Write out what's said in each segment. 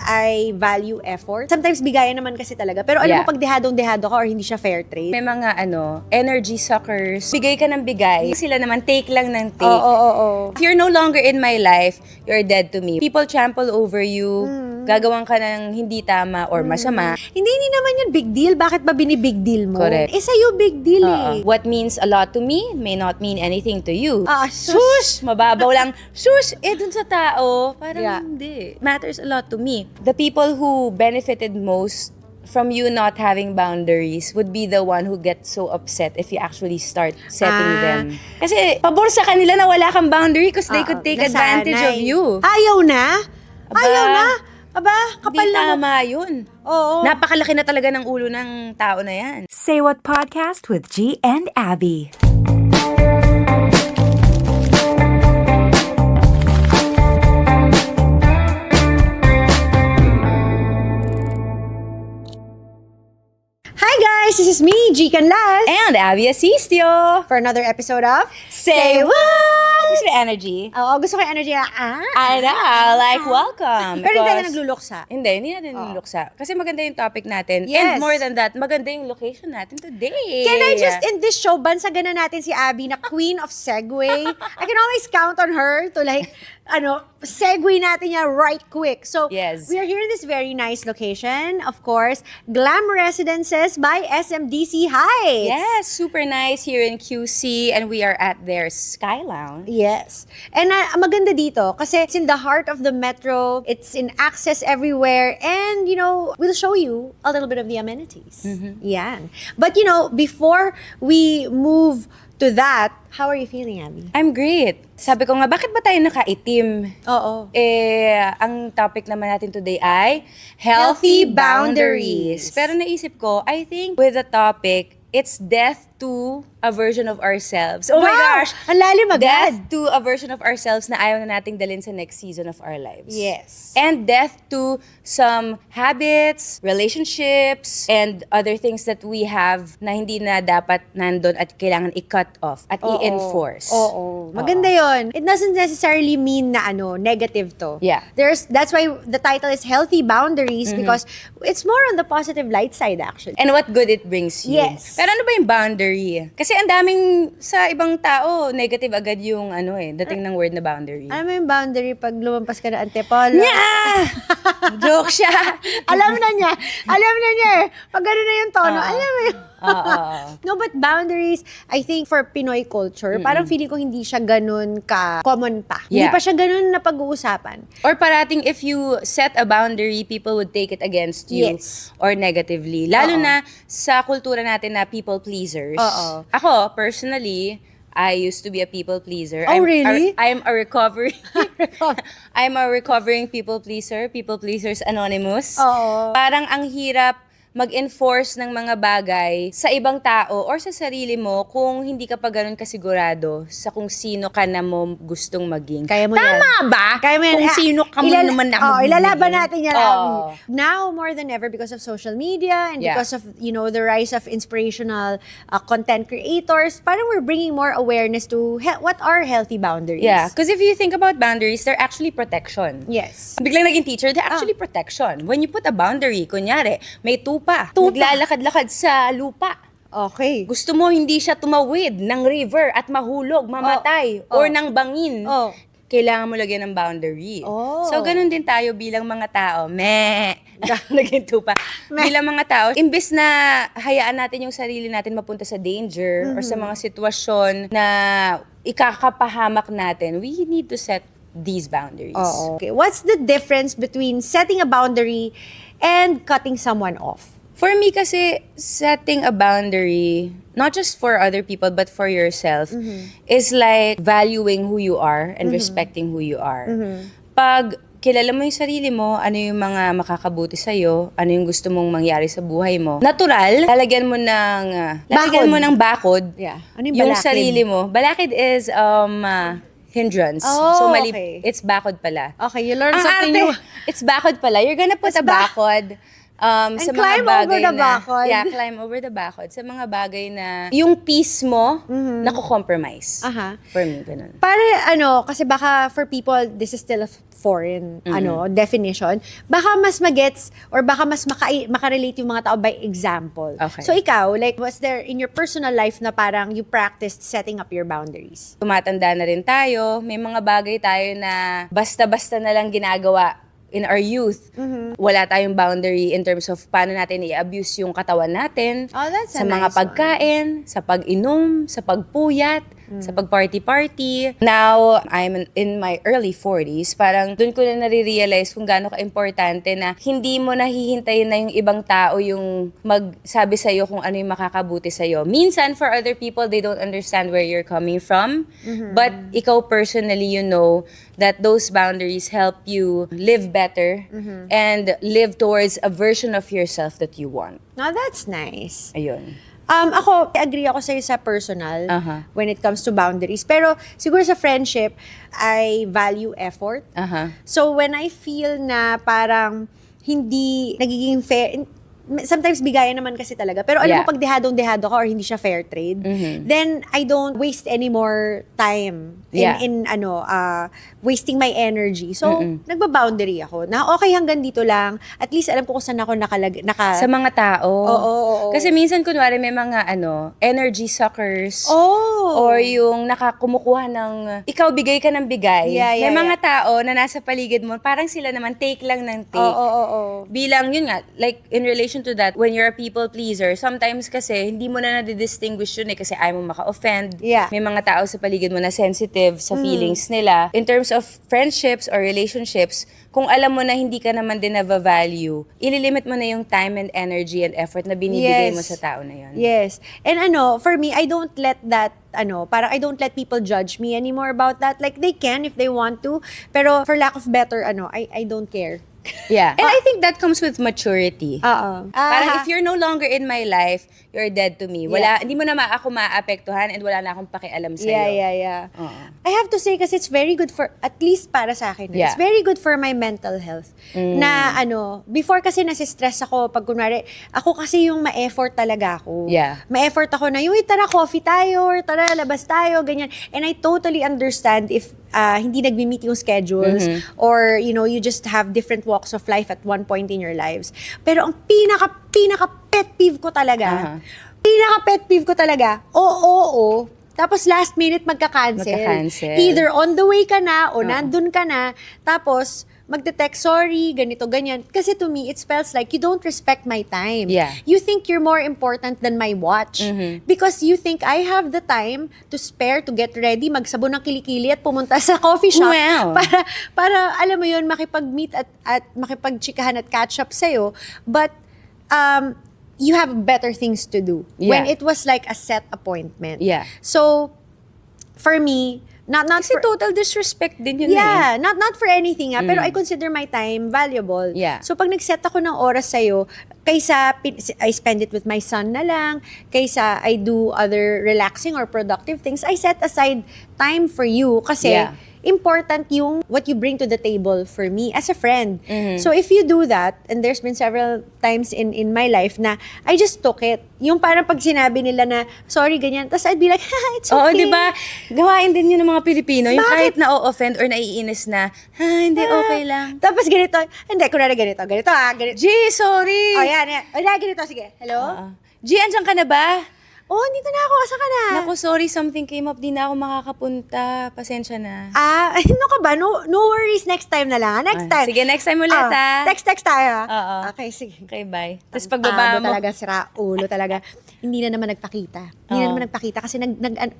I value effort. Sometimes bigayan naman kasi talaga. Pero alam mo, pag dehadong-dehado ka or hindi siya fair trade. May mga energy suckers. Bigay ka ng bigay. Sila naman, take lang ng take. Oo. If you're no longer in my life, you're dead to me. People trample over you. Gagawan ka ng hindi tama or masama. Hindi naman yun big deal. Bakit ba binibig deal mo? Correct. Sa'yo big deal eh. What means a lot to me may not mean anything to you. Sus! Mababaw lang. Sus! Dun sa tao, parang Yeah. hindi. Matters a lot to me. The people who benefited most from you not having boundaries would be the one who gets so upset if you actually start setting them. Kasi pabor sa kanila na wala kang boundary because they could take advantage of you. Ayaw na? Ayaw na? Aba, kapal Hindi na. tama yun. Oo. Napakalaki na talaga ng ulo ng tao na yan. Say What Podcast with G and Abby. Hi guys, this is me, G Canlas. And Abby Asistio. For another episode of Say What? Gusto mo energy? Oo, gusto ko yung energy na, I know, like welcome. Pero hindi tayo Because- nagluluksa. Hindi natin niluksa. Kasi maganda yung topic natin. Yes. And more than that, maganda yung location natin today. Can I just, in this show, bansagan na natin si Abby na queen of segue. I can always count on her to like, segue natin niya right quick. So, Yes. we are here in this very nice location. Of course, Glam Residences by SMDC Heights. Yes, super nice here in QC and we are at their Sky Lounge. Yes. And maganda dito kasi it's in the heart of the metro. It's in access everywhere. And, we'll show you a little bit of the amenities. Yan. But, before we move to that, how are you feeling, Abby? I'm great. Sabi ko nga, bakit ba tayo nakaitim? Oo. Ang topic naman natin today ay healthy boundaries. Pero naisip ko, I think with the topic, it's death to a version of ourselves. Oh my Wow! gosh! Ang lalim agad. Death to a version of ourselves na ayaw na nating dalhin sa next season of our lives. Yes. And death to some habits, relationships, and other things that we have na hindi na dapat nandun at kailangan i-cut off at i-enforce. Oo. Maganda yon. It doesn't necessarily mean na negative to. Yeah. That's why the title is Healthy Boundaries because it's more on the positive light side actually. And what good it brings you. Yes. Pero ano ba yung boundary? Kasi ang daming sa ibang tao, negative agad yung dating ng word na boundary. Alam mo yung boundary pag lumampas ka na antepolo? Yeah! Joke siya. Alam na niya eh. Pag gano'n na yung tono, alam mo yun. No, but boundaries, I think for Pinoy culture, parang feeling ko hindi siya ganun ka-common pa. Hindi Yeah. pa siya ganun na pag-uusapan. Or parating if you set a boundary, people would take it against you Yes. or negatively. Lalo na sa kultura natin na people pleasers. Oo. Ako, personally, I used to be a people pleaser. Oh, really? I'm a recovering I'm a recovering people pleaser, People Pleasers Anonymous. Oo. Parang ang hirap mag-enforce ng mga bagay sa ibang tao or sa sarili mo kung hindi ka pa ganun kasigurado sa kung sino ka na mo gustong maging. Kaya mo Tama yan. ba? Kaya mo yan. Kung sino ka mo naman na magiging. Ilalaban natin yan. Oo. Now, more than ever, because of social media and Yeah. because of, the rise of inspirational content creators, parang we're bringing more awareness to what are healthy boundaries. Yeah, because if you think about boundaries, they're actually protection. Yes. Biglang naging teacher, they're actually protection. When you put a boundary, kunyari, may tupa. Naglalakad-lakad sa lupa. Okay. Gusto mo hindi siya tumawid ng river at mahulog, mamatay, or ng bangin. Oh. Kailangan mo lagyan ng boundary. Oh. So, ganun din tayo bilang mga tao. Naging tupa. Bilang mga tao, imbes na hayaan natin yung sarili natin mapunta sa danger or sa mga sitwasyon na ikakapahamak natin, we need to set these boundaries. Oo. Okay. What's the difference between setting a boundary and cutting someone off? For me kasi, setting a boundary, not just for other people, but for yourself, is like valuing who you are and respecting who you are. Pag kilala mo yung sarili mo, ano yung mga makakabuti sa'yo, ano yung gusto mong mangyari sa buhay mo, natural, lalagyan mo ng bakod Yeah. Ano yung balakid? sarili mo. Balakid is hindrance. Oh, so, mali, okay. it's bakod pala. Okay, you learn Ang something arte, new. it's bakod pala. You're gonna put a bakod sa mga climb bagay over the na, bakod. Yeah, climb over the bakod. Sa mga bagay na yung peace mo, nako-compromise. Aha. For me, ganun. Para kasi baka for people, this is still a foreign definition, baka mas magets or baka mas makarelate yung mga tao by example. Okay. So ikaw, like, was there in your personal life na parang you practiced setting up your boundaries? Tumatanda na rin tayo, may mga bagay tayo na basta-basta na lang ginagawa in our youth. Wala tayong boundary in terms of paano natin i-abuse yung katawan natin, Oh, that's a sa mga nice pagkain, sa pag-inom, sa pagpuyat, sa pag-party-party. Now, I'm in my early 40s. Parang doon ko na nare-realize kung gaano ka-importante na hindi mo nahihintayin na yung ibang tao yung magsabi sa'yo kung ano yung makakabuti sa'yo. Minsan, for other people, they don't understand where you're coming from. But ikaw personally, you know that those boundaries help you live better and live towards a version of yourself that you want. Now, that's nice. Ayun. Ako, agree ako sa'yo sa personal when it comes to boundaries. Pero siguro sa friendship, I value effort. So when I feel na parang hindi nagiging fair, sometimes bigayan naman kasi talaga. Pero alam mo, pag dehadong-dehado ka or hindi siya fair trade, then I don't waste any more time in wasting my energy. So, nagba-boundary ako. Na okay, hanggang dito lang. At least alam ko kung saan ako Sa mga tao. Oo. Kasi minsan, kunwari, may mga energy suckers. Oh! Or yung kumukuha ng, ikaw bigay ka ng bigay. Yeah, may mga tao na nasa paligid mo, parang sila naman take lang ng take. Oo. Bilang, yun nga, like, in relation to that, when you're a people pleaser, sometimes kasi, hindi mo na nadidistinguish yun kasi ayaw mo maka-offend. Yeah. May mga tao sa paligid mo na sensitive sa feelings nila. In terms of friendships or relationships, kung alam mo na hindi ka naman din na-value, ililimit mo na yung time and energy and effort na binibigay mo sa tao na yun. Yes. And for me, I don't let that, parang I don't let people judge me anymore about that. Like, they can if they want to. Pero for lack of better, I don't care. Yeah. And I think that comes with maturity. Parang if you're no longer in my life, you're dead to me. Hindi mo na ako maapektuhan and wala na akong pakialam sa'yo. Yeah. I have to say kasi it's very good for, at least para sa akin, it's very good for my mental health. Na before kasi nasistress ako pag kunwari, ako kasi yung ma-effort talaga ako. Yeah. Ma-effort ako na, tara coffee tayo, or tara labas tayo, ganyan. And I totally understand if hindi nagmi-meet yung schedules or, you just have different walks of life at one point in your lives. Pero ang pinaka pet peeve ko talaga, oo, tapos last minute magka-cancel. Either on the way ka na o nandun ka na, tapos magte-text, sorry, ganito, ganyan. Kasi to me, it spells like you don't respect my time. Yeah. You think you're more important than my watch. Because you think I have the time to spare to get ready, magsabon ng kilikili at pumunta sa coffee shop. Wow. Para alam mo yun, makipag-meet at makipag-chikahan at catch up sa'yo. But, you have better things to do. When it was like a set appointment. Yeah. So, for me, not Kasi for, total disrespect din yun not for anything pero I consider my time valuable. Yeah. So pag nag-set ako ng oras sa'yo, kaysa I spend it with my son na lang, kaysa I do other relaxing or productive things, I set aside time for you kasi important yung what you bring to the table for me as a friend. So if you do that, and there's been several times in my life na I just took it. Yung parang pag sinabi nila na, sorry, ganyan, tapos I'd be like, it's okay. Oo, di ba? Gawain din yun ng mga Pilipino. Yung Bakit? kahit na-o-offend or naiinis na, hindi, okay lang. Tapos ganito, hindi, kunwari ganito, ganito. G, sorry! Oh, yan. Ganito, sige. Hello? G, andyan ka na ba? Oh, dito na ako. Asa ka na? Naku, sorry, something came up. Di na ako makakapunta. Pasensya na. Ano ka ba? No worries. Next time na lang. Next time. Sige, next time ulit, Text tayo. Oo. Okay, sige. Okay, bye. Tapos pagbaba mo. Talaga, sira ulo talaga. Hindi na naman nagpakita. Kasi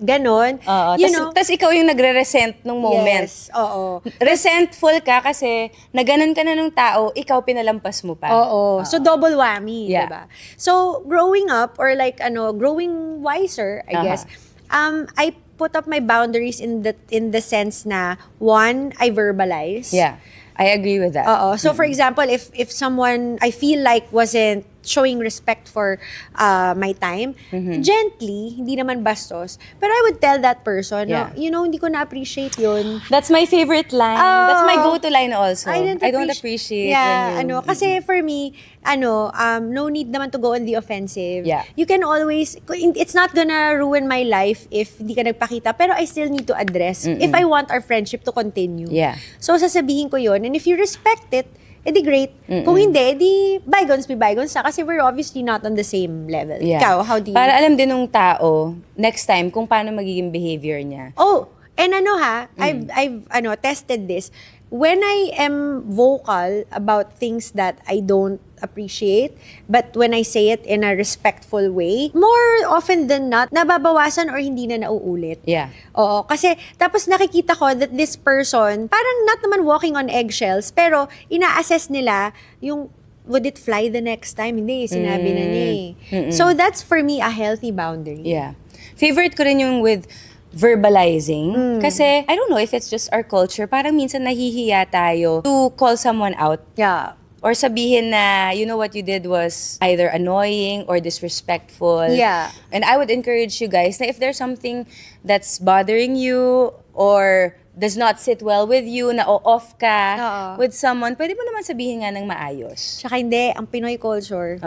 ganon. Tapos ikaw yung nagre-resent nung moment. Yes, oo. Resentful ka kasi naganon ka na ng tao, ikaw pinalampas mo pa. Oo. So, double whammy, Yeah. diba? So, growing up, or like, growing wiser, I guess, I put up my boundaries in the sense na, one, I verbalize. Yeah. I agree with that. So, for example, if someone I feel like wasn't showing respect for my time. Gently, hindi naman bastos. Pero I would tell that person, Yeah. hindi ko na-appreciate yun. That's my favorite line. That's my go-to line also. I don't appreciate when you... Kasi for me, no need naman to go on the offensive. Yeah. You can always, it's not gonna ruin my life if di ka nagpakita, pero I still need to address if I want our friendship to continue. Yeah. So, sasabihin ko yun, and if you respect it, edi great. Kung hindi, edi bygones be bygones na kasi we're obviously not on the same level. Yeah. Ikaw, how do you... Para alam din ng tao, next time, kung paano magiging behavior niya. Oh, and I've tested this. When I am vocal about things that I don't appreciate, but when I say it in a respectful way, more often than not, nababawasan or hindi na nauulit. Yeah. Oo, kasi tapos nakikita ko that this person, parang not naman walking on eggshells, pero ina-assess nila yung would it fly the next time? Hindi, sinabi na niya eh. So that's for me a healthy boundary. Yeah. Favorite ko rin yung with verbalizing. Kasi, I don't know if it's just our culture, parang minsan nahihiya tayo to call someone out. Yeah. Or sabihin na, you know, what you did was either annoying or disrespectful. Yeah. And I would encourage you guys na if there's something that's bothering you or does not sit well with you, na off ka Oo. with someone, pwede mo naman sabihin nga ng maayos. Tsaka hindi, ang Pinoy culture,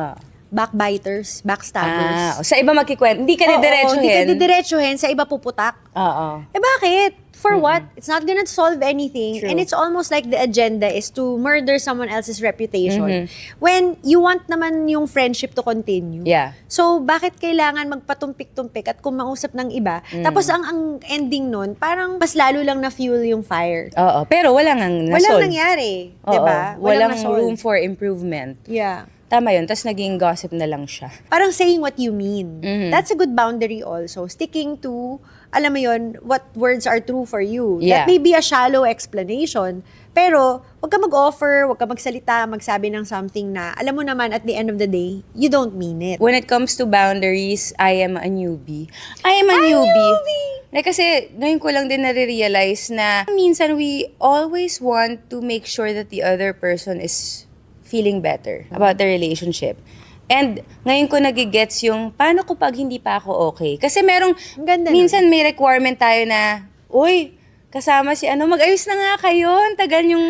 backbiters, backstabbers. Sa iba magkikwento. Hindi ka Oo, didiretsuhin. hindi ka didiretsuhin, sa iba puputak. Oo. Eh bakit? For what? It's not gonna solve anything. True. And it's almost like the agenda is to murder someone else's reputation. When you want naman yung friendship to continue. Yeah. So, bakit kailangan magpatumpik-tumpik at kumausap ng iba? Tapos ang ending nun, parang mas lalo lang na-fuel yung fire. Oo. Pero wala nang nasolve. Walang nangyari. Oo. Diba? Walang nasolve. room for improvement. Yeah. Tama yun. Tapos naging gossip na lang siya. Parang saying what you mean. That's a good boundary also. Sticking to, alam mo yun, what words are true for you. Yeah. That may be a shallow explanation. Pero, wag ka mag-offer, wag ka magsalita, magsabi ng something na, alam mo naman, at the end of the day, you don't mean it. When it comes to boundaries, I am a newbie. I am a newbie. Like, kasi ngayon ko lang din nare-realize na minsan we always want to make sure that the other person is feeling better about the relationship. And ngayon ko nagigets yung, paano ko pag hindi pa ako okay? Kasi merong, Ang ganda minsan may requirement tayo na, uy, kasama si mag-ayos na nga kayo. Tagal nyo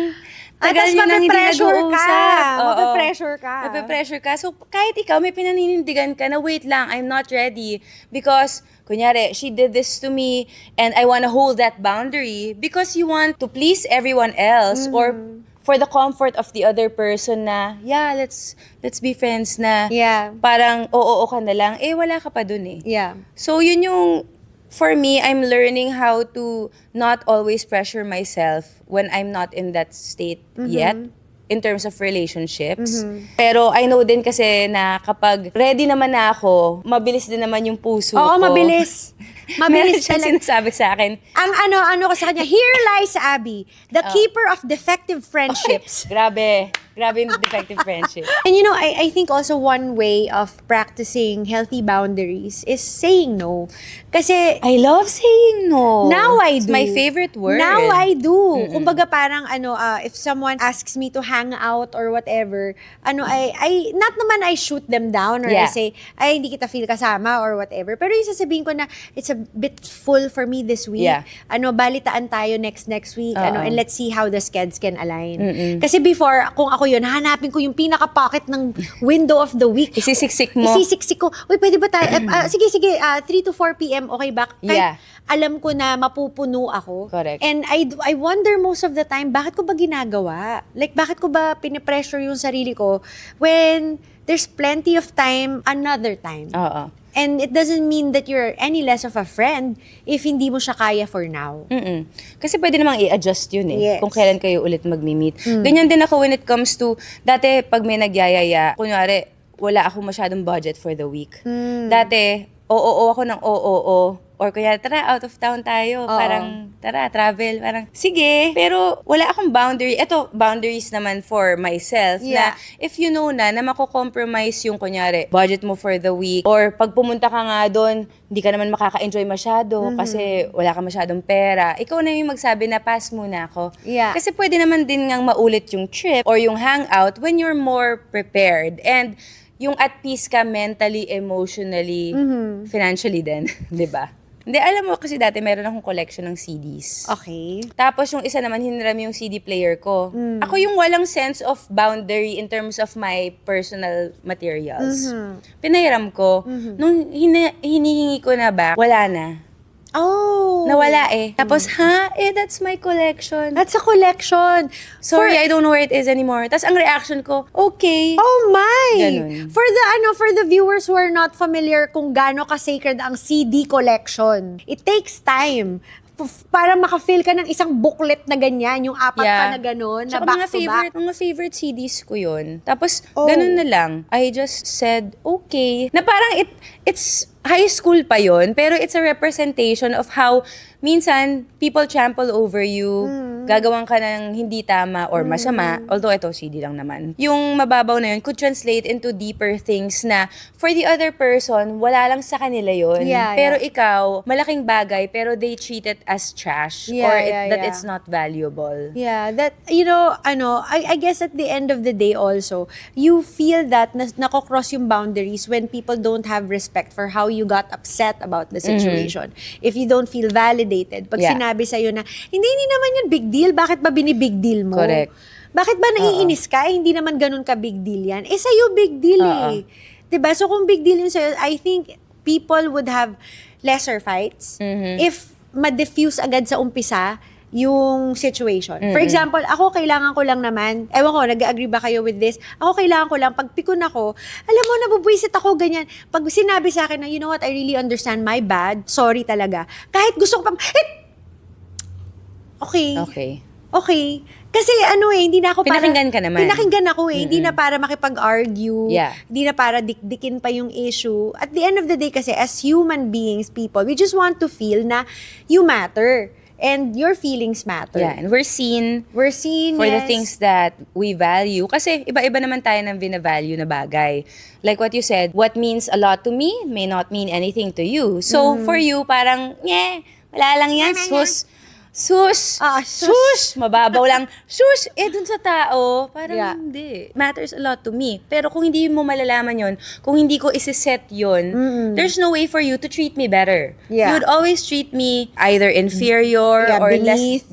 nang hindi nag-uusap. Mape-pressure ka. Mape-pressure ka. So, kahit ikaw, may pinaninindigan ka na, wait lang, I'm not ready. Because, kunyari, she did this to me, and I wanna hold that boundary because you want to please everyone else, or for the comfort of the other person na, yeah, let's be friends na. Yeah. Parang, oo ka na lang. Eh, wala ka pa dun eh. Yeah. So, yun yung, for me, I'm learning how to not always pressure myself when I'm not in that state yet in terms of relationships. Pero I know din kasi na kapag ready naman na ako, mabilis din naman yung puso ko. Oo, mabilis. Meron Mabilis siyang talaga. sinasabi sa akin. Ang ano ko sa kanya, here lies Abby, the keeper of defective friendships. Grabe yung defective friendship. And I think also one way of practicing healthy boundaries is saying no. Kasi I love saying no. now I It's do. my favorite word. Now I do. Kumbaga parang if someone asks me to hang out or whatever, I not naman I shoot them down or I Yeah. say, ay hindi kita feel kasama or whatever. Pero yung sasabihin ko na it's a bit full for me this week. Yeah. Balitaan tayo next week. Oo. And let's see how the schedules can align. Kasi before, kung ako yun, hanapin ko yung pinaka-pocket ng window of the week. Isisiksik mo. Isisiksik ko. Uy, pwede ba tayo? Sige, 3 to 4 p.m. okay ba? Kahit Yeah. alam ko na mapupuno ako. Correct. And I wonder most of the time, bakit ko ba ginagawa? Like, bakit ko ba pinipressure yung sarili ko when there's plenty of time another time? Oo. And it doesn't mean that you're any less of a friend if hindi mo siya kaya for now. Kasi pwede namang i-adjust yun eh. Yes. Kung kailan kayo ulit mag-meet. Ganyan din ako when it comes to, dati pag may nagyayaya, kunyari, wala ako masyadong budget for the week. Dati, oo ako ng oo. Or kaya, tara, out of town tayo. Oo. Parang, tara, travel. Parang, sige. Pero, wala akong boundary. Ito, boundaries naman for myself. Yeah. Na, if you know na mako-compromise yung, kunyari, budget mo for the week. Or, pag pumunta ka nga doon, hindi ka naman makaka-enjoy masyado kasi wala ka masyadong pera. Ikaw na yung magsabi na, pass muna ako. Yeah. Kasi pwede naman din ngang maulit yung trip or yung hangout when you're more prepared. And, yung at peace ka mentally, emotionally, Mm-hmm. financially din, di ba? Hindi, alam mo kasi dati meron akong collection ng CDs. Okay. Tapos yung isa naman, hiniram yung CD player ko. Ako yung walang sense of boundary in terms of my personal materials. Pinahiram ko. Nung hinihingi ko na back, wala na. Oh. Nawala eh. Tapos, that's my collection. That's a collection. Sorry, I don't know where it is anymore. Tapos ang reaction ko, okay. Oh my! Ganun. For the viewers who are not familiar kung gaano ka-sacred ang CD collection, it takes time para maka-fill ka ng isang booklet na ganyan, yung apat pa na gano'n, na Tsaka back-to-back. mga favorite CDs ko yun. Tapos, ganun na lang. I just said, okay. Na parang it's high school pa yon, pero it's a representation of how minsan people trample over you, gagawan ka ng hindi tama or masama, although ito CD lang naman. Yung mababaw na yun could translate into deeper things na for the other person, wala lang sa kanila yun. Yeah, pero ikaw, malaking bagay, pero they treat it as trash or that it's not valuable. Yeah, that, I guess at the end of the day also, you feel that nako-cross yung boundaries when people don't have respect for how you got upset about the situation. If you don't feel validated, pag sinabi sa'yo na, hindi naman yun big deal, bakit ba binibig deal mo? Correct. Bakit ba naiinis ka? Hindi naman ganun ka big deal yan. Sa'yo big deal eh. Diba? So kung big deal yun sa'yo, I think people would have lesser fights if ma-diffuse agad sa umpisa yung situation. For example, ako kailangan ko lang naman, ewan ko, nag-agree ba kayo with this? Ako kailangan ko lang, pag pikon ako, alam mo, nabubwisit ako, ganyan. Pag sinabi sa akin na, you know what, I really understand, my bad, sorry talaga. Kahit gusto ko pang, okay. Kasi hindi na ako para... Pinakinggan ka naman. Pinakinggan ako hindi na para makipag-argue. Yeah. Hindi na para dikdikin pa yung issue. At the end of the day kasi, as human beings, people, we just want to feel na you matter. And your feelings matter. Yeah, and we're seen for the things that we value. Kasi iba-iba naman tayo ng binavalue na bagay. Like what you said, what means a lot to me may not mean anything to you. So for you, parang, wala lang yan, sus, mababaw lang, dun sa tao, parang hindi. Matters a lot to me. Pero kung hindi mo malalaman yon, kung hindi ko isiset yon, there's no way for you to treat me better. Yeah. You would always treat me either inferior or beneath,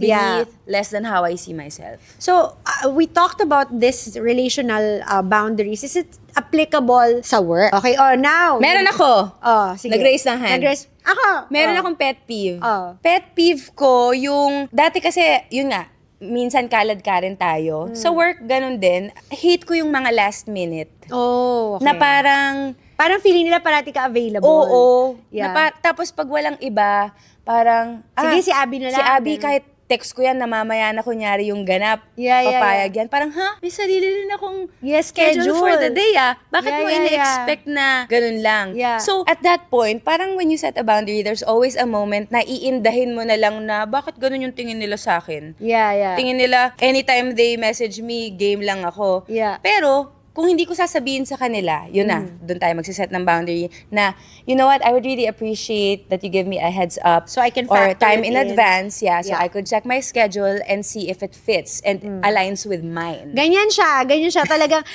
less than how I see myself. So, we talked about this relational boundaries. Is it applicable sa work? Okay, now. Meron ako. Sige. Nag-raise ng hand. Ako. Meron akong pet peeve. Oh. Pet peeve ko yung, dati kasi, yun nga, minsan kalad ka rin tayo. Sa work, ganun din. Hate ko yung mga last minute. Oh, okay. Na parang feeling nila parati ka available. Oo. Yeah. Tapos pag walang iba, parang, sige, si Abby na lang. Si Abby, kahit text ko yan, namamaya na kunyari yung ganap. Papayag yan. Parang, may sarili rin akong schedule for the day, Bakit mo ini-expect na ganun lang? Yeah. So, at that point, parang when you set a boundary, there's always a moment na iindahin mo na lang na, bakit ganun yung tingin nila sa akin? Yeah. Tingin nila, anytime they message me, game lang ako. Yeah. Pero, kung hindi ko sasabihin sa kanila, yun na, doon tayo magsiset ng boundary na, you know what, I would really appreciate that you give me a heads up. So I can or factor time it in in. advance, so I could check my schedule and see if it fits and aligns with mine. Ganyan siya talagang,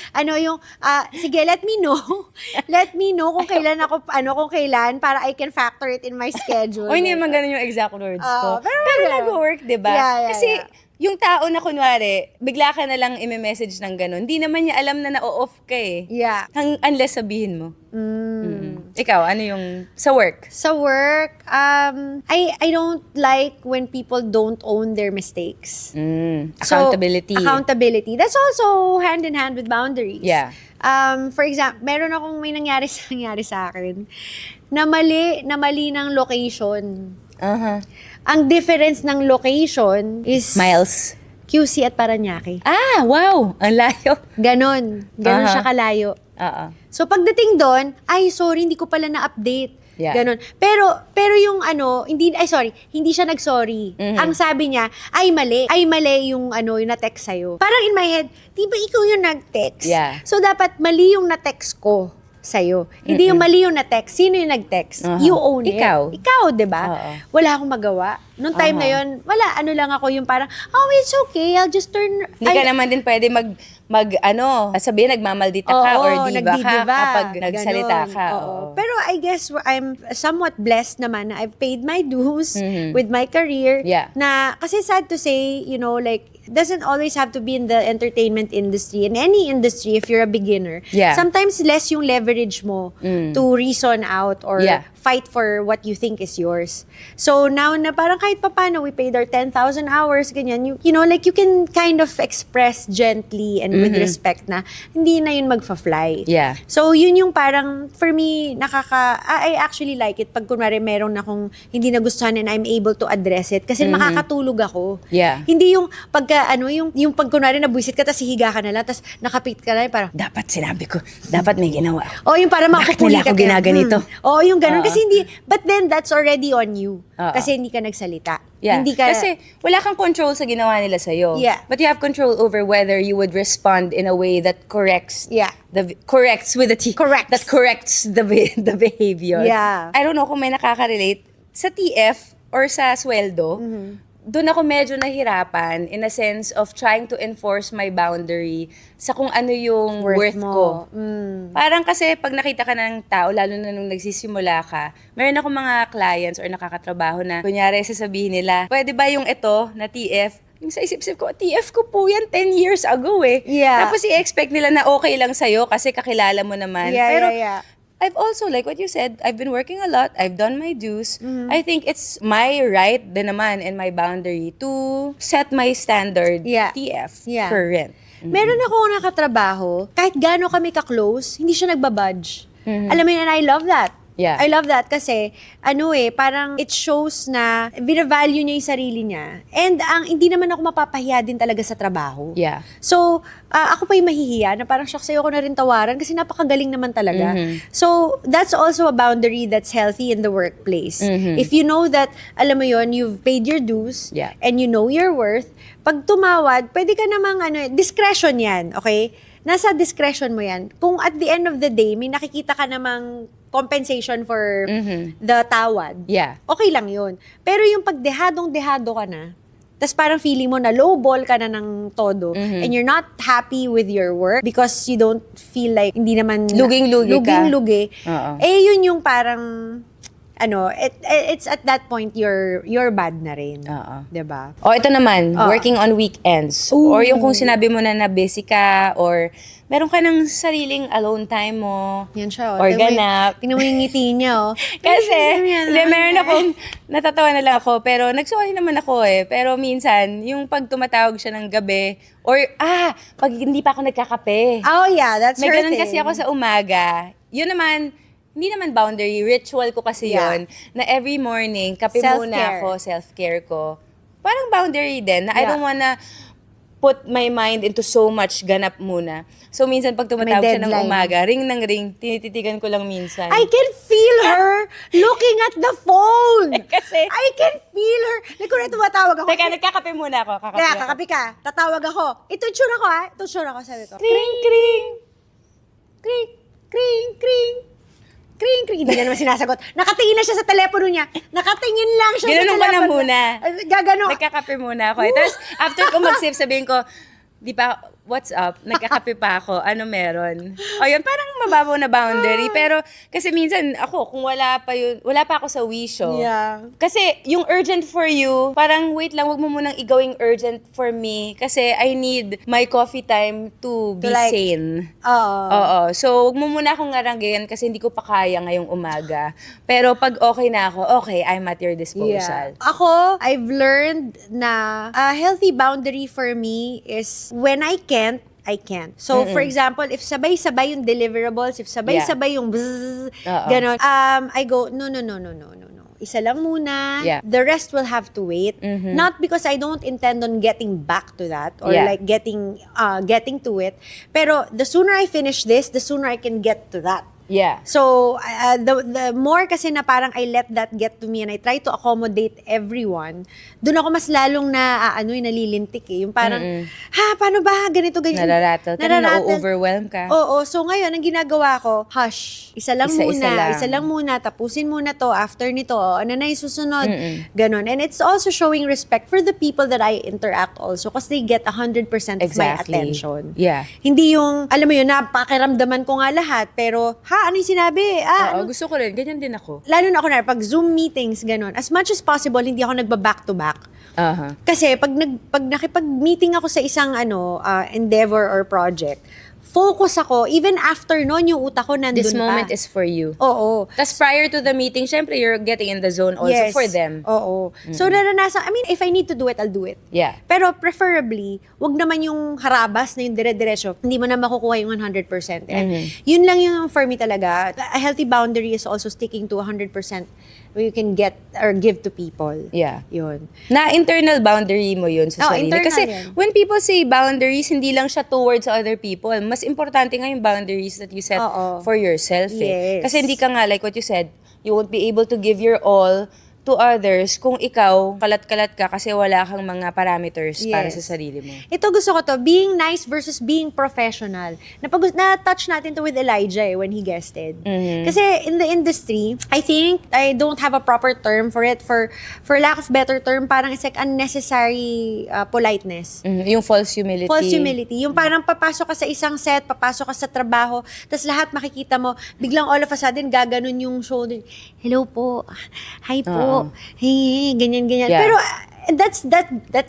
sige, let me know. Let me know kung kailan kung kailan para I can factor it in my schedule. O hindi naman ganun yung exact words ko. Pero nag-work, diba? Yeah, Kasi, yeah. yung tao na kunwari, bigla ka na lang i-message ng ganun, hindi naman niya alam na na-off ka eh. Yeah. Unless sabihin mo. Ikaw, ano yung sa work? Sa work, I don't like when people don't own their mistakes. Accountability. So, accountability. That's also hand in hand with boundaries. Yeah. For example, may nangyari sa akin na mali ng location. Ang difference ng location is Miles. QC at Parañaque. Wow! Ang layo. Ganon siya kalayo. So pagdating doon, sorry, hindi ko pala na-update. Yeah. Ganon. Pero yung hindi siya nag-sorry. Ang sabi niya, mali yung yung na-text sa'yo. Parang in my head, di ba ikaw yung nag-text? Yeah. So dapat mali yung na-text ko sa'yo. Hindi yung mali yung na-text. Sino yung nag-text? You own it. Ikaw, di ba? Wala akong magawa. Noong time na yun, lang ako yung parang, it's okay, I'll just turn... Hindi ka naman din pwede sabihin nagmamaldita ka or diva ka kapag nagsalita ganon. ka. Oo. Oo. Pero I guess I'm somewhat blessed naman na I've paid my dues with my career. Yeah. Na, kasi sad to say, like, doesn't always have to be in the entertainment industry. In any industry, if you're a beginner, Yeah. sometimes less yung leverage mo to reason out or Yeah. fight for what you think is yours. So now na parang kahit papano, we paid our 10,000 hours, ganyan, like you can kind of express gently and with respect na hindi na yun magfa-fly. Yeah. So yun yung parang, for me, I actually like it pag kunwari meron akong hindi nagustuhan and I'm able to address it kasi makakatulog ako. Yeah. Hindi yung yung pag kunwari nabuisit ka tapos hihiga ka na lang tapos nakapit ka na parang, Dapat sinabi ko, dapat may ginawa. yung parang Bakit makapuli nila ka. ako ginaganito? Yung ganun. Kasi hindi, but then that's already on you. Oo. Kasi hindi ka nagsalita. Yeah. Hindi ka, Kasi wala kang control sa ginawa nila sa'yo. Yeah. But you have control over whether you would respond in a way that corrects Yeah. corrects with the T. Corrects. That corrects the behavior. Yeah. I don't know kung may nakaka-relate sa TF or sa sweldo. Doon ako medyo nahirapan in a sense of trying to enforce my boundary sa kung ano yung worth ko. Parang kasi pag nakita ka ng tao, lalo na nung nagsisimula ka, meron ako mga clients or nakakatrabaho na kunyari sasabihin nila, pwede ba yung ito na TF? Yung sa isip-isip ko, TF ko po yan 10 years ago eh. Yeah. Tapos i-expect nila na okay lang sa'yo kasi kakilala mo naman. Yeah, Pero yeah. I've also, like what you said, I've been working a lot. I've done my dues. I think it's my right din naman and my boundary to set my standard Yeah. TF Yeah. for rent. Meron akong nakatrabaho, kahit gaano kami ka-close, hindi siya nagbabudge. Alam mo yun, and I love that. Yeah. I love that kasi, parang it shows na binavalue niya yung sarili niya. And hindi naman ako mapapahiya din talaga sa trabaho. Yeah. So, ako pa yung mahihiya na parang shucks, sa'yo ko na rin tawaran kasi napakagaling naman talaga. So, that's also a boundary that's healthy in the workplace. If you know that, alam mo yon, you've paid your dues Yeah. and you know your worth, pag tumawad, pwede ka namang, discretion yan, okay? Nasa discretion mo yan. Kung at the end of the day, may nakikita ka namang compensation for the tawad, Yeah. okay lang yun. Pero yung pag dehadong-dehado ka na, tas parang feeling mo na low ball ka na ng todo, and you're not happy with your work because you don't feel like, hindi naman... Luging-lugi ka. Luging-lugi. Oo. Yun yung parang... it's at that point you're bad na rin. Oo. 'Di ba? O ito naman, working on weekends. Ooh. Or yung kung sinabi mo na busy ka or meron ka ng sariling alone time mo. Yan siya. Or ganap. Tingnan mo yung ngiti niya, Kasi, meron akong, natatawa na lang ako, pero nagsuway naman ako eh. Pero minsan, yung pag tumatawag siya ng gabi, or pag hindi pa ako nagkakape. Oh yeah, that's May her ganun thing. kasi ako sa umaga. Yun naman, hindi naman boundary, ritual ko kasi Yeah. yon na every morning, kape muna Self-care. ako, self-care ko. Parang boundary din, na I Yeah. don't wanna put my mind into so much ganap muna. So minsan pag tumatawag siya ng deadline. umaga, ring ng ring, tinititigan ko lang minsan. I can feel her looking at the phone. Kasi- I can feel her. Like, kung tumatawag ako. Teka, nagkakape muna ako. Kakape Kaya, ako. kakapi ka. Tatawag ako. Ito yung tsura ko, ha? Ito yung tsura ko, sabi ko. Kring, kring. Kring, kring, kring. Kring, kring. Hindi na naman sinasagot. Nakatingin na siya sa telepono niya. Nakatingin lang siya Ginanon sa ko na telepono. muna. Gagano. Nagkakape muna ako. Tapos, after ko mag-sip, sabihin ko, di pa, what's up? Nagkakape pa ako. Ano meron? O yun, parang mababaw na boundary. Pero, kasi minsan, ako, kung wala pa ako sa wisyo. Yeah. Kasi, yung urgent for you, parang, wait lang, wag mo munang igawing urgent for me. Kasi, I need my coffee time to be like- sane. Oo. Oo. So, huwag mo muna akong ngaranggayan kasi hindi ko pa kaya ngayong umaga. Pero pag okay na ako, okay, I'm at your disposal. Ako, I've learned na a healthy boundary for me is when I can't. So, for example, if sabay-sabay yung deliverables, if sabay-sabay yung bzzz, Oo. ganon, I go, no. Isa lang muna. Yeah. The rest will have to wait. Not because I don't intend on getting back to that or Yeah. like getting to it. Pero the sooner I finish this, the sooner I can get to that. Yeah. So, the more kasi na parang I let that get to me and I try to accommodate everyone, doon ako mas lalong nalilintik eh. Yung parang, paano ba? Ganito, ganyan. Nararattle ka, na-overwhelm ka. Oo. So, ngayon, ang ginagawa ko, hush. Isa lang Isa-isa muna. Tapusin muna to. After nito, ano na yung susunod? Ganon. And it's also showing respect for the people that I interact also because they get 100% of my attention. Yeah. Hindi yung, alam mo yun, napakiramdaman ko nga lahat, pero, ano yung sinabi? Oo, gusto ko rin. Ganyan din ako. Lalo na ako pag Zoom meetings, gano'n. As much as possible, hindi ako nagba-back-to-back. Kasi pag nakipag-meeting ako sa isang endeavor or project, focus ako, even after nun, yung utak ko nandun This pa. moment is for you. Oo. Tapos prior to the meeting, syempre, you're getting in the zone also for them. Oo. So, naranasan, if I need to do it, I'll do it. Yeah. Pero preferably, wag naman yung harabas na yung dire-diretso. Hindi mo na makukuha yung 100%. Yun lang yung for me talaga. A healthy boundary is also sticking to 100% where you can get or give to people. Yeah. Yun. Na internal boundary mo yun sa sarili. internal Kasi yan. when people say boundaries, hindi lang siya towards other people. Mas importante nga yung boundaries that you set for yourself. Yes. Kasi hindi ka nga, like what you said, you won't be able to give your all to others kung ikaw kalat-kalat ka kasi wala kang mga parameters para sa sarili mo. Ito gusto ko to, being nice versus being professional. Na-touch natin to with Elijah when he guested. Kasi in the industry, I think I don't have a proper term for it. For lack of better term, parang it's like unnecessary politeness. Yung false humility. False humility. Yung parang papasok ka sa isang set, papasok ka sa trabaho, tapos lahat makikita mo, biglang all of a sudden, gaganon yung shoulder. Hello po. Hi po. Hey, ganyan. Yeah. Pero that's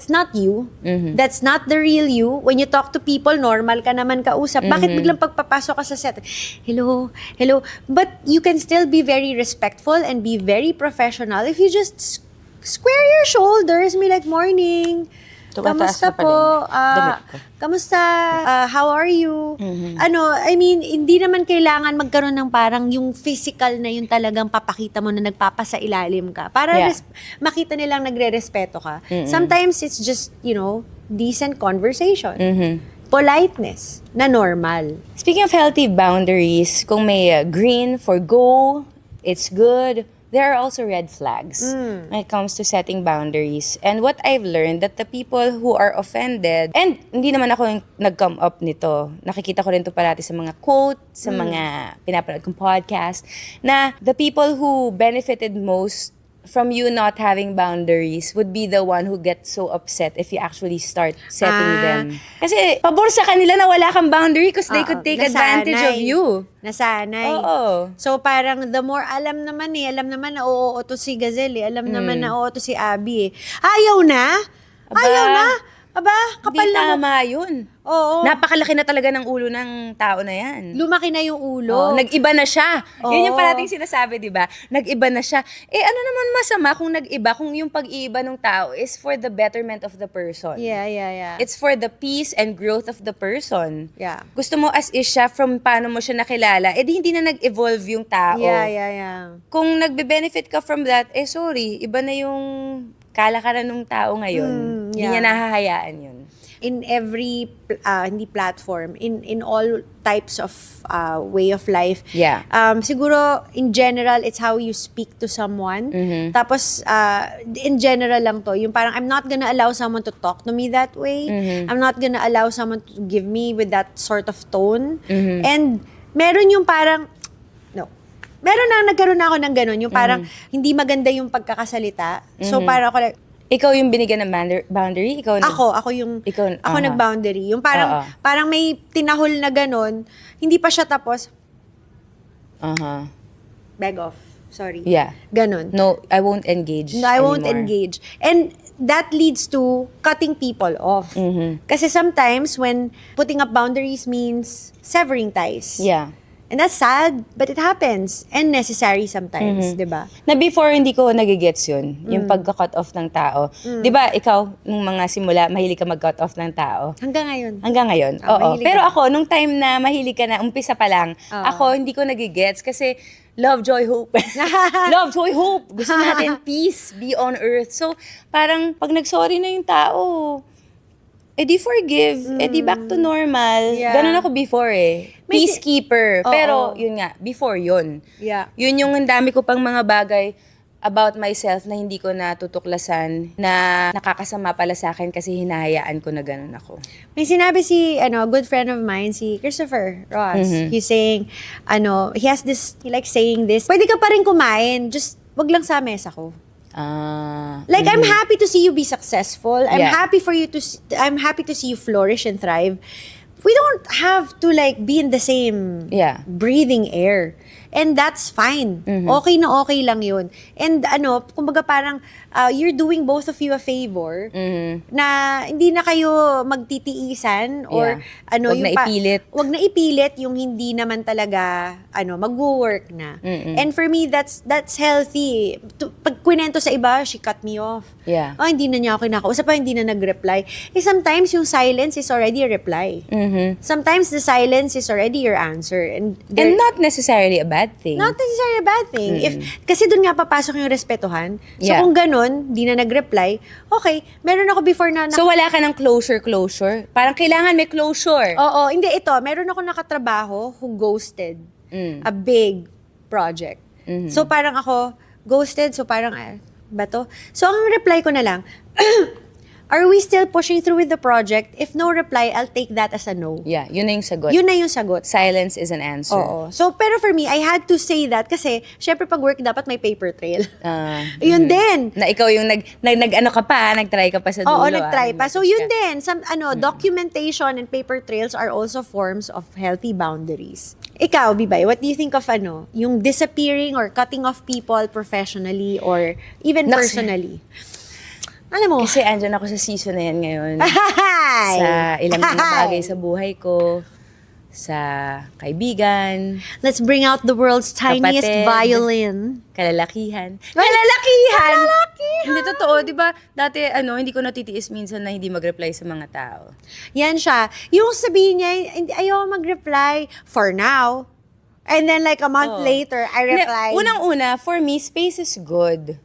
not you. That's not the real you. When you talk to people, normal ka naman kausap. Bakit biglang pagpapasok ka sa set? Hello. But you can still be very respectful and be very professional if you just square your shoulders, be like, morning. Tumataas Kamusta na pala po? damit ko. Kamusta? How are you? Hindi naman kailangan magkaroon ng parang yung physical na yung talagang papakita mo na nagpapasailalim ka. Para makita nilang nagre-respeto ka. Sometimes it's just, decent conversation. Politeness na normal. Speaking of healthy boundaries, kung may green for go, it's good. There are also red flags when it comes to setting boundaries. And what I've learned, that the people who are offended, and hindi naman ako yung nag-come up nito, nakikita ko rin ito parati sa mga quote, sa mga pinapanood kong podcast, na the people who benefited most from you not having boundaries would be the one who gets so upset if you actually start setting them. Kasi pabor sa kanila na wala kang boundary because they could take advantage of you. Nasanay. Oo. So parang the more alam naman na oo to si Gazelle, alam naman na oo to si Abby. Ayaw na? Aba, kapal Hindi na mo. tama yun. Oo. Napakalaki na talaga ng ulo ng tao na yan. Lumaki na yung ulo. Nag-iba na siya. Yun yung Oo. parating sinasabi, di ba? Nag-iba na siya. Ano naman masama kung nag-iba, kung yung pag-iiba ng tao is for the betterment of the person. Yeah. It's for the peace and growth of the person. Yeah. Gusto mo as is siya from paano mo siya nakilala, di hindi na nag-evolve yung tao. Yeah. Kung nagbe-benefit ka from that, sorry, iba na yung kalakaran ng tao ngayon. Hindi niya nahahayaan yun. In every hindi platform, in all types of way of life. Yeah. Siguro in general it's how you speak to someone. Tapos in general lang to, yung parang I'm not gonna allow someone to talk to me that way. I'm not gonna allow someone to give me with that sort of tone. And meron yung parang meron na nagkaroon na ako ng ganun, yung parang hindi maganda yung pagkakasalita. So parang ako like, Ikaw yung binigyan ng boundary? Ikaw Ako nag-boundary. Yung parang may tinahol na ganun, hindi pa siya tapos, beg off. Sorry. Yeah. Ganun. No, I won't engage No, I won't anymore. engage. And that leads to cutting people off. Kasi sometimes when putting up boundaries means severing ties. Yeah. And that's sad, but it happens. And necessary sometimes, di ba? Na before, hindi ko nagigets yun. Yung pagka-cut off ng tao. Di ba, ikaw, nung mga simula, mahilig ka mag-cut off ng tao? Hanggang ngayon. Hanggang ngayon? Oo. mahilig Pero ka. ako, nung time na mahilig ka na, umpisa pa lang, ako, hindi ko nagigets kasi love, joy, hope. Love, joy, hope. Gusto natin peace, be on earth. So, parang pag nag-sorry na yung tao, di forgive, di back to normal. Yeah. Ganun ako before May Peacekeeper. Oo. Pero, yun nga, before yun. Yeah. Yun yung ang dami ko pang mga bagay about myself na hindi ko natutuklasan na nakakasama pala sa akin kasi hinahayaan ko na ganun ako. May sinabi si, good friend of mine, si Christopher Ross. He's saying, he likes saying this, pwede ka pa rin kumain, just wag lang sa mesa ko. Like, I'm happy to see you be successful. I'm Yeah. happy to see you flourish and thrive. We don't have to like be in the same breathing air. And that's fine. Okay na okay lang yun. And kumbaga parang you're doing both of you a favor na hindi na kayo magtitiisan or Wag na ipilit. Wag na ipilit yung hindi naman talaga mag-work na. And for me, that's healthy. Pag kwento sa iba, she cut me off. Yeah. Hindi na niya ako kinakausap, hindi na nag-reply. Sometimes yung silence is already a reply. Sometimes the silence is already your answer. And not necessarily a bad thing. not necessarily a bad thing. Kasi doon nga papasok yung respetuhan. So Yeah. kung ganun, di na nag-reply, okay, meron ako before na... So wala ka ng closure? Parang kailangan may closure. Oo, hindi ito. Meron ako nakatrabaho who ghosted a big project. So parang ako, ghosted, so parang, ba to? So ang reply ko na lang, are we still pushing through with the project? If no reply, I'll take that as a no. Yeah, yun na yung sagot. Yun na yung sagot. Silence is an answer. Oo. So, pero for me, I had to say that kasi, syempre pag work, dapat may paper trail. Yun din. Na ikaw yung nag-try ka pa sa dulo. Oo, nag-try pa. So, yun din. Some, documentation and paper trails are also forms of healthy boundaries. Ikaw, Bibay, what do you think of yung disappearing or cutting off people professionally or even personally? Alam mo. Kasi andyan ako sa season na yan ngayon. Hi! Sa ilang mga bagay sa buhay ko, sa kaibigan, Let's bring out the world's tiniest kapatid, violin. kalalakihan. Kalalakihan! Hindi totoo, di ba? Dati, hindi ko natitiis minsan na hindi mag-reply sa mga tao. Yan siya. Yung sabihin niya, ayaw mag-reply for now. And then like a month later, I reply. Unang-una, for me, space is good.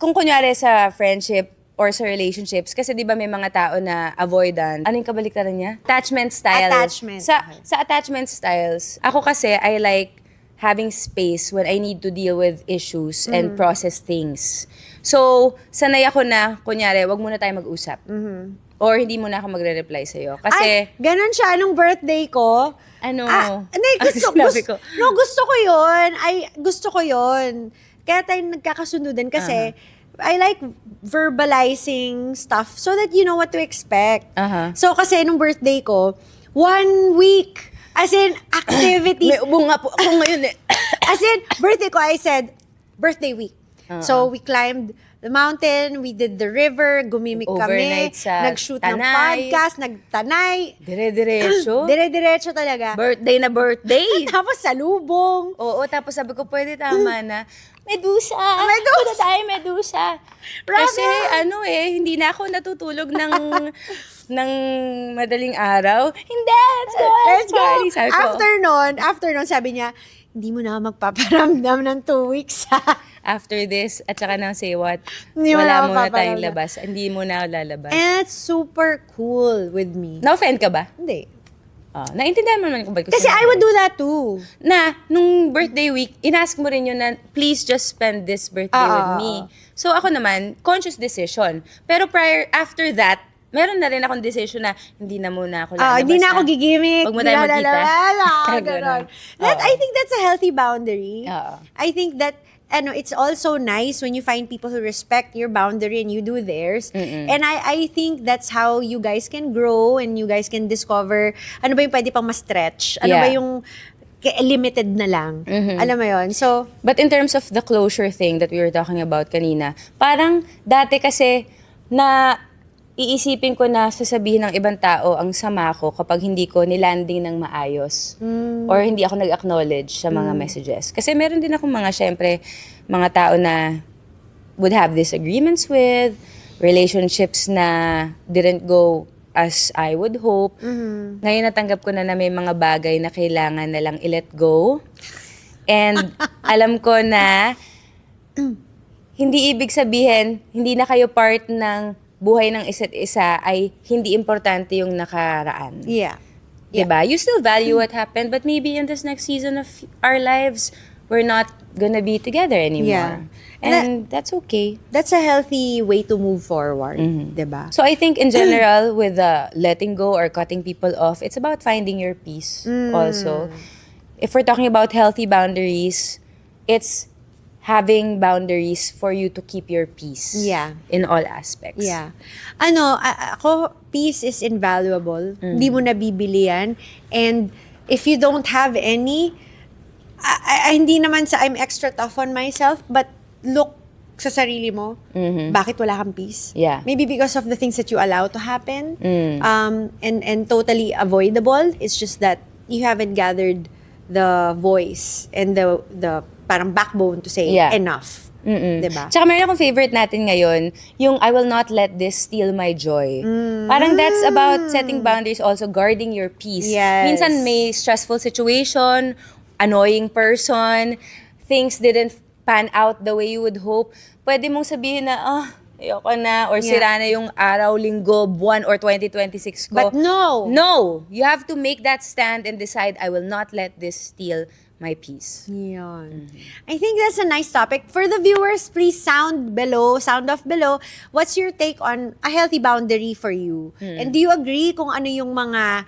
Kung kunyari sa friendship or sa relationships, kasi di ba may mga tao na avoidant. Ano yung kabaliktaran niya? Attachment style. Attachment. Sa attachment styles, ako kasi, I like having space when I need to deal with issues and process things. So, sanay ako na, kunyari, wag muna tayo mag-usap. Or hindi muna ako magre-reply sa'yo. Kasi, Ay, ganun siya nung birthday ko. Hindi, gusto ko yun. Gusto ko yun. Kaya tayo nagkakasundo din kasi I like verbalizing stuff so that you know what to expect. So kasi nung birthday ko, 1 week, as in activities. may ubo nga po ako ngayon As in, birthday ko, I said, birthday week. So we climbed the mountain, we did the river, gumimik Overnight kami, sa nag-shoot ng Tanay. podcast, nagtanay. Dire-diretso. Dire-diretso talaga. Birthday na birthday. Tapos salubong. Oo, tapos sabi ko, pwede tama na. Medusa! Medusa! Punta tayo, Medusa! Raga! Kasi hindi na ako natutulog ng madaling araw. Hindi! Let's go! Sabi ko, After nun, sabi niya, hindi mo na magpaparamdam ng 2 weeks, ha? after this, at saka ng say what, Hindi mo na wala muna mapaparamdam. tayong labas. Hindi mo na lalabas. And it's super cool with me. Na-offend ka ba? Hindi. Naintindihan mo naman kung bakit ko Kasi I sinabi. would do that too. Na, nung birthday week, inask mo rin yun na, please just spend this birthday with me. So ako naman, conscious decision. Pero after that, meron na rin akong decision na hindi na muna ako lalabas. Hindi na ako gigimik. Huwag mo tayo magkita. Ganon. I think that's a healthy boundary. Oo. I think that it's also nice when you find people who respect your boundary and you do theirs. And I think that's how you guys can grow and you guys can discover ano ba yung pwede pang ma-stretch. Ano ba yung limited na lang. Alam mo yon. So, But in terms of the closure thing that we were talking about kanina, parang dati kasi na iisipin ko na sasabihin ng ibang tao ang sama ko kapag hindi ko nilanding ng maayos. Or hindi ako nag-acknowledge sa mga messages. Kasi meron din akong syempre, mga tao na would have disagreements with, relationships na didn't go as I would hope. Ngayon natanggap ko na may mga bagay na kailangan na lang i-let go. And alam ko na hindi ibig sabihin, hindi na kayo part ng buhay ng isa't isa ay hindi importante yung nakaraan. Yeah. Diba? You still value what happened, but maybe in this next season of our lives, we're not gonna be together anymore. Yeah. And that's okay. That's a healthy way to move forward, diba? So I think in general, with letting go or cutting people off, it's about finding your peace also. If we're talking about healthy boundaries, it's having boundaries for you to keep your peace Yeah. in all aspects. Yeah. Ako, peace is invaluable. Hindi mo nabibili yan. And if you don't have any, hindi naman sa I'm extra tough on myself, but look sa sarili mo, bakit wala kang peace? Yeah. Maybe because of the things that you allow to happen, and totally avoidable. It's just that you haven't gathered the voice and the parang backbone to say enough. Diba? Tsaka meron akong favorite natin ngayon, yung I will not let this steal my joy. Parang that's about setting boundaries also, guarding your peace. Yes. Minsan may stressful situation, annoying person, things didn't pan out the way you would hope. Pwede mong sabihin na, ayoko na, or sira na yung araw, linggo, buwan, or 2026 ko. But no. No! You have to make that stand and decide, I will not let this steal my peace. Yun. I think that's a nice topic. For the viewers, please sound off below. What's your take on a healthy boundary for you? And do you agree kung ano yung mga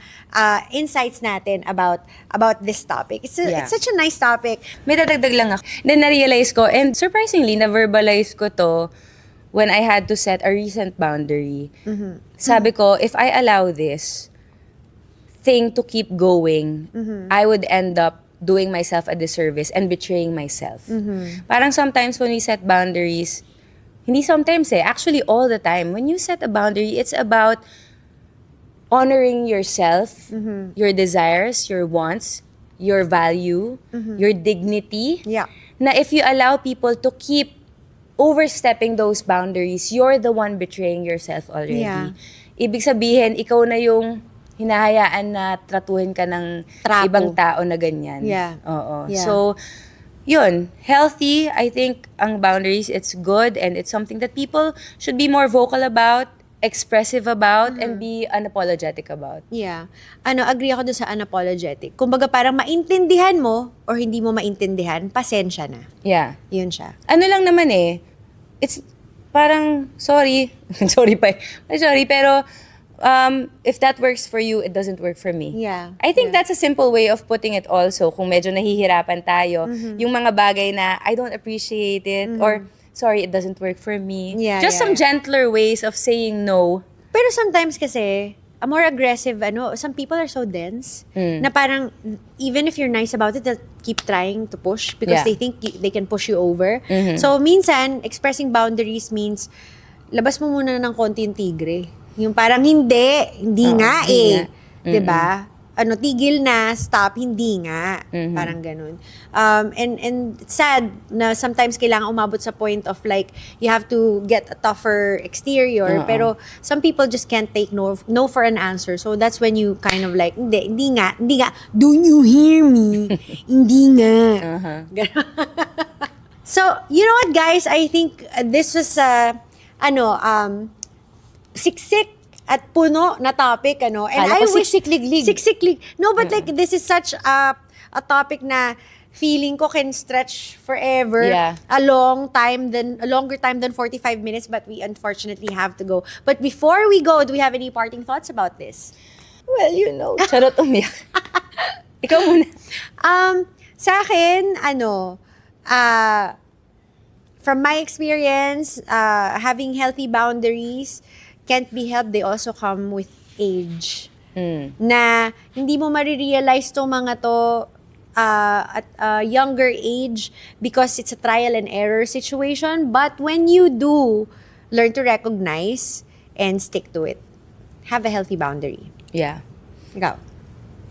insights natin about this topic? It's such a nice topic. May dadagdag lang ako. Then na-realize ko, and surprisingly, na-verbalize ko to when I had to set a recent boundary. Sabi ko, if I allow this thing to keep going, I would end up doing myself a disservice and betraying myself. Parang sometimes when we set boundaries, hindi sometimes actually all the time, when you set a boundary, it's about honoring yourself, your desires, your wants, your value, your dignity. Yeah. Na if you allow people to keep overstepping those boundaries, you're the one betraying yourself already. Yeah. Ibig sabihin, ikaw na yung hinahayaan na tratuhin ka ng Trapo. ibang tao na ganyan. Yeah. Oo. Yeah. So, yun. Healthy, I think, ang boundaries, it's good and it's something that people should be more vocal about, expressive about, and be unapologetic about. Yeah. Agree ako dun sa unapologetic. Kumbaga parang maintindihan mo or hindi mo maintindihan, pasensya na. Yeah. Yun siya. Ano lang naman it's parang, sorry, sorry, pero if that works for you, it doesn't work for me. Yeah. I think that's a simple way of putting it also. Kung medyo nahihirapan tayo, yung mga bagay na I don't appreciate it or sorry, it doesn't work for me. Yeah, Just some gentler ways of saying no. Pero sometimes kasi, a more aggressive, some people are so dense na parang even if you're nice about it, they'll keep trying to push because they think they can push you over. So minsan, expressing boundaries means labas mo muna ng konti yung tigre. Yung parang hindi nga eh. 'Di ba? Tigil na, stop, hindi nga. Parang ganun. And it's sad na sometimes kailangan umabot sa point of like, you have to get a tougher exterior. Pero some people just can't take no for an answer. So that's when you kind of like, hindi nga. Don't you hear me? Hindi nga. Ganun. So, you know what guys? I think this was siksik at puno na topic, And Kala ko siksik-liglig. Siksik-lig. No, but like, this is such a topic na feeling ko can stretch forever. Yeah. A longer time than 45 minutes, but we unfortunately have to go. But before we go, do we have any parting thoughts about this? Well, charot umiyak. Ikaw muna. Sa akin, from my experience, having healthy boundaries can't be helped. They also come with age. Na hindi mo marirealize tong mga to at a younger age because it's a trial and error situation. But when you do, learn to recognize and stick to it. Have a healthy boundary. Yeah. Ikaw.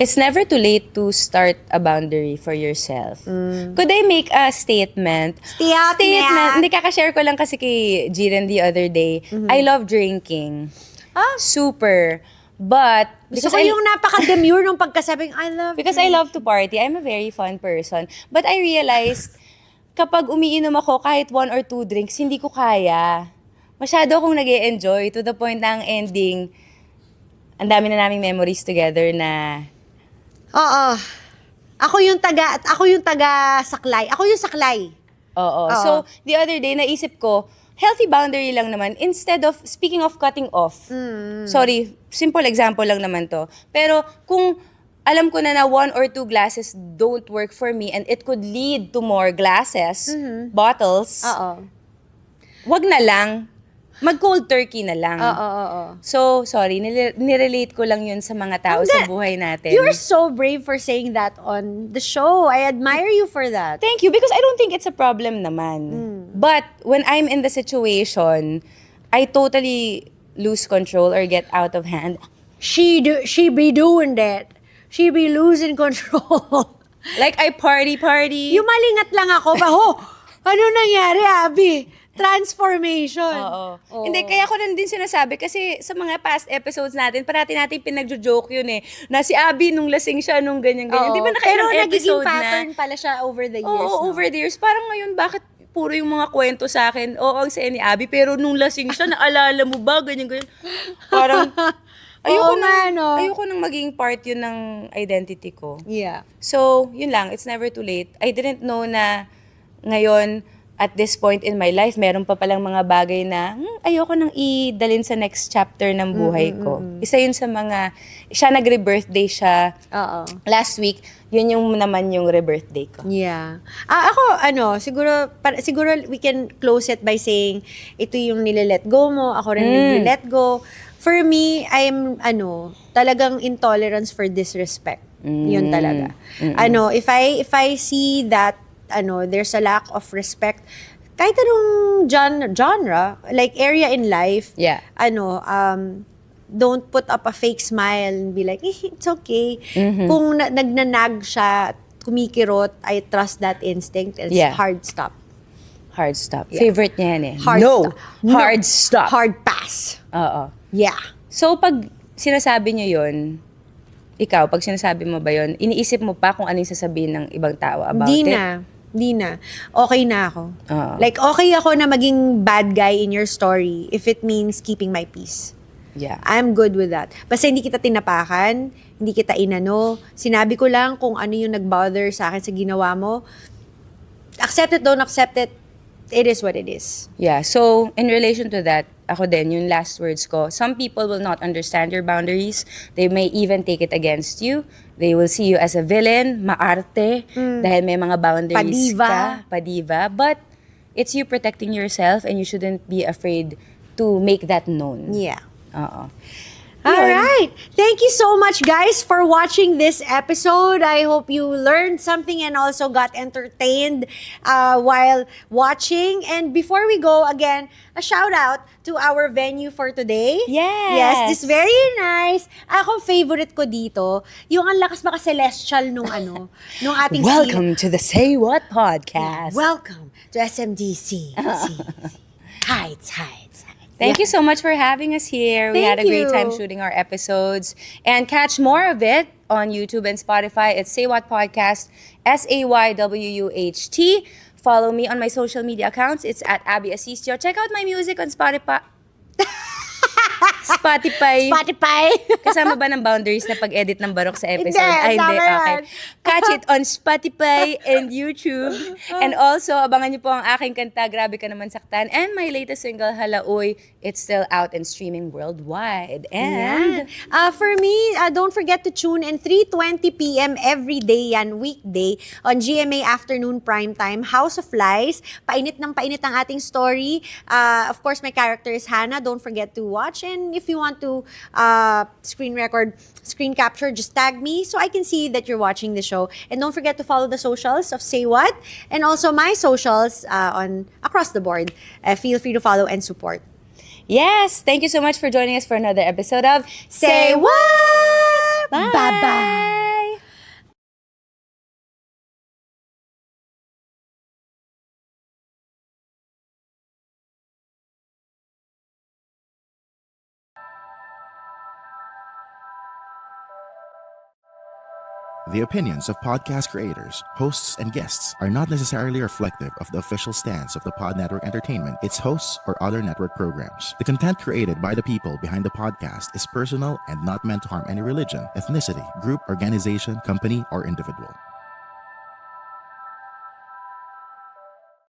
It's never too late to start a boundary for yourself. Could I make a statement? Statement. Hindi, kakashare ko lang kasi kay Jiren the other day. I love drinking. Super. But, Gusto ko yung napaka-demure nung pagkasabing, because I love to party, I'm a very fun person. But I realized, kapag umiinom ako, kahit 1 or 2 drinks, hindi ko kaya. masyado akong nag-e-enjoy to the point na ang ending, ang dami na naming memories together na Oo. Ako yung taga saklay. Ako yung saklay. oo. Oo. So, the other day, naisip ko, healthy boundary lang naman. Instead of, speaking of cutting off, sorry, simple example lang naman to. Pero kung alam ko na 1 or 2 glasses don't work for me and it could lead to more glasses, bottles, Oo. wag na lang. Mag-cold turkey na lang. Oo. So, sorry, nirelate ko lang yun sa mga tao sa buhay natin. You're so brave for saying that on the show. I admire you for that. Thank you, because I don't think it's a problem naman. But when I'm in the situation, I totally lose control or get out of hand. She be doing that. She be losing control. Like, I party. Yung malingat lang ako, ano nangyari, Abby? Transformation. Oo. Hindi, kaya ko rin din sinasabi kasi sa mga past episodes natin, parati natin pinagjo-joke yun eh. Na si Abby nung lasing siya, nung ganyan-ganyan. Oo. Di ba Pero nakailang nagiging episode pattern na? pala siya over the years. Oo, no? over the years. Parang ngayon, bakit puro yung mga kwento sa akin, oo, ang saya ni Abby, pero nung lasing siya, naalala mo ba? Ganyan-ganyan. Parang, Oo nga, no? ayoko nang maging part yun ng identity ko. Yeah. So, yun lang. It's never too late. I didn't know na ngayon, at this point in my life, meron pa palang mga bagay na ayoko nang idalin sa next chapter ng buhay ko. Isa yun sa mga, siya nag-rebirthday siya Oo. last week. Yun yung naman yung rebirthday ko. Yeah. Ako, siguro we can close it by saying, ito yung nililet go mo, ako rin nililet go. For me, I'm, talagang intolerance for disrespect. Yun talaga. If I see that, there's a lack of respect, kahit anong genre, like area in life, Yeah. don't put up a fake smile and be like, it's okay. Kung nagnanag siya, kumikirot, I trust that instinct. It's Yeah. hard stop. Hard stop. Favorite niya yan eh. Hard no. stop. No. Hard stop. Hard pass. Oo. Yeah. So, pag sinasabi niyo yun, ikaw, pag sinasabi mo ba yun, iniisip mo pa kung anong sasabihin ng ibang tao about Di it? na. Okay na ako. Oo. Like, okay ako na maging bad guy in your story if it means keeping my peace. Yeah. I'm good with that. Basta hindi kita tinapakan, hindi kita inano. Sinabi ko lang kung ano yung nag-bother sa akin sa ginawa mo. Accept it, don't accept it. It is what it is. Yeah. So, in relation to that, ako din, yung last words ko, some people will not understand your boundaries. They may even take it against you. They will see you as a villain, maarte, dahil may mga boundaries padiva. But, it's you protecting yourself and you shouldn't be afraid to make that known. Yeah. Oo. All right. Thank you so much, guys, for watching this episode. I hope you learned something and also got entertained while watching. And before we go, again, a shout out to our venue for today. Yes. This very nice. Ako, favorite ko dito, yung ang lakas maka-celestial nung nung ating Welcome to the Say What podcast. Welcome to SMDC. Heights. Thank you so much for having us here. We had a Thank great time you. shooting our episodes. And catch more of it on YouTube and Spotify. It's Say What Podcast, SAYWUHT. Follow me on my social media accounts. It's at Abby Asistio. Check out my music on Spotify. Spotify. Kasama ba ng boundaries na pag-edit ng barok sa episode? Hindi, Hindi. tama Okay. yan. Catch it on Spotify and YouTube. And also, abangan niyo po ang aking kanta, Grabe Ka Naman Saktan. And my latest single, Halaoy. It's still out and streaming worldwide. And For me, don't forget to tune in 3:20 p.m. every day yan, weekday, on GMA Afternoon Primetime, House of Lies. Painit ng painit ang ating story. Of course, my character is Hannah. Don't forget to watch. And if you want to screen capture, just tag me so I can see that you're watching the show. And don't forget to follow the socials of Say What, and also my socials on across the board. Feel free to follow and support. yes, thank you so much for joining us for another episode of Say What? Bye. Bye-bye. The opinions of podcast creators, hosts, and guests are not necessarily reflective of the official stance of the Pod Network Entertainment, its hosts, or other network programs. The content created by the people behind the podcast is personal and not meant to harm any religion, ethnicity, group, organization, company, or individual.